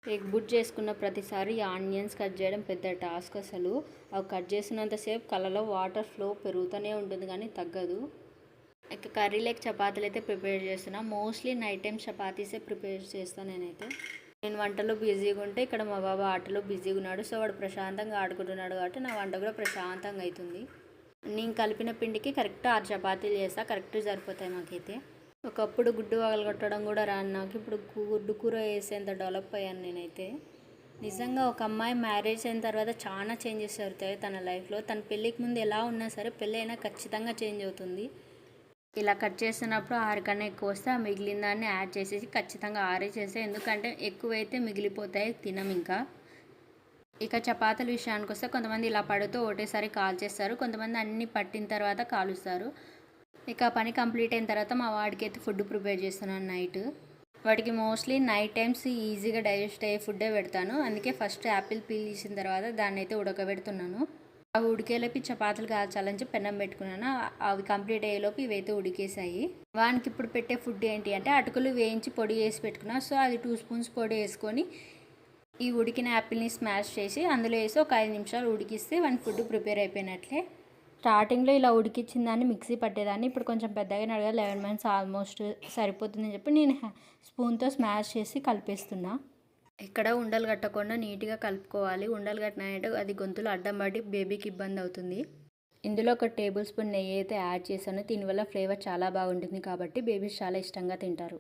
Egg boot చేసుకున్న ప్రతిసారి onions cut చేయడం పెద్ద టాస్క్ అసలు. అవి కట్ చేసినంతసేపు కళ్ళలో వాటర్ ఫ్లో పెరుగుతూనే ఉంటుంది కానీ తగ్గదు. ఇక కర్రీ లేక చపాతీలు అయితే ప్రిపేర్ చేస్తున్నా. మోస్ట్లీ నైట్ టైం చపాతీసే ప్రిపేర్ చేస్తాను నేనైతే. నేను వంటలో బిజీగా ఉంటే ఇక్కడ మా బాబా ఆటలో బిజీగా ఉన్నాడు. సో వాడు ప్రశాంతంగా ఆడుకుంటున్నాడు కాబట్టి నా వంట కూడా ప్రశాంతంగా అవుతుంది. నేను కలిపిన పిండికి కరెక్ట్ 6 చపాతీలు చేస్తా. కరెక్ట్ సరిపోతాయి మాకైతే. ఒకప్పుడు గుడ్డు పగలగొట్టడం కూడా రాను నాకు. ఇప్పుడు గుడ్డు కూర వేసేంత డెవలప్ అయ్యాను నేనైతే. నిజంగా ఒక అమ్మాయి మ్యారేజ్ అయిన తర్వాత చాలా చేంజెస్ జరుగుతాయి తన లైఫ్లో. తన పెళ్ళికి ముందు ఎలా ఉన్నా సరే పెళ్ళి అయినా ఖచ్చితంగా చేంజ్ అవుతుంది. ఇలా కట్ చేస్తున్నప్పుడు 6 కన్నా ఎక్కువ వస్తే ఆ మిగిలిన దాన్ని యాడ్ చేసేసి ఖచ్చితంగా 6 చేస్తే, ఎందుకంటే ఎక్కువైతే మిగిలిపోతాయి తినం ఇంకా. ఇక చపాతీల విషయానికి వస్తే కొంతమంది ఇలా పడుతూ ఒకటేసారి కాల్చేస్తారు, కొంతమంది అన్నీ పట్టిన తర్వాత కాలుస్తారు. ఇక పని కంప్లీట్ అయిన తర్వాత మా వాడికి అయితే ఫుడ్ ప్రిపేర్ చేస్తున్నాను నైట్. వాడికి మోస్ట్లీ నైట్ టైమ్స్ ఈజీగా డైజెస్ట్ అయ్యే ఫుడ్డే పెడతాను. అందుకే ఫస్ట్ యాపిల్ పీల్ తీసిన తర్వాత దాన్ని అయితే ఉడకబెడుతున్నాను. అవి ఉడికేలోపు చపాతీలు కాల్చాలని చెప్పి పెన్నం పెట్టుకున్నాను. అవి కంప్లీట్ అయ్యేలోపు ఇవైతే ఉడికేసాయి. వానికి ఇప్పుడు పెట్టే ఫుడ్ ఏంటి అంటే అటుకులు వేయించి పొడి చేసి పెట్టుకున్నా. సో అది 2 స్పూన్స్ పొడి వేసుకొని ఈ ఉడికిన యాపిల్ని స్మాష్ చేసి అందులో వేసి ఒక 5 నిమిషాలు ఉడికిస్తే వాని ఫుడ్ ప్రిపేర్ అయిపోయినట్లే. స్టార్టింగ్లో ఇలా ఉడికిచ్చిన దాన్ని మిక్సీ పట్టేదాన్ని. ఇప్పుడు కొంచెం పెద్దగా అడగా 11 మంత్స్ ఆల్మోస్ట్ సరిపోతుందని చెప్పి నేను స్పూన్తో స్మాష్ చేసి కలిపేస్తున్నా. ఇక్కడ ఉండలు కట్టకుండా నీట్గా కలుపుకోవాలి. ఉండలు కట్టినట్టు అది గొంతులో అడ్డం పడి బేబీకి ఇబ్బంది అవుతుంది. ఇందులో ఒక టేబుల్ స్పూన్ నెయ్యి అయితే యాడ్ చేశాను. దీనివల్ల ఫ్లేవర్ చాలా బాగుంటుంది కాబట్టి బేబీస్ చాలా ఇష్టంగా తింటారు.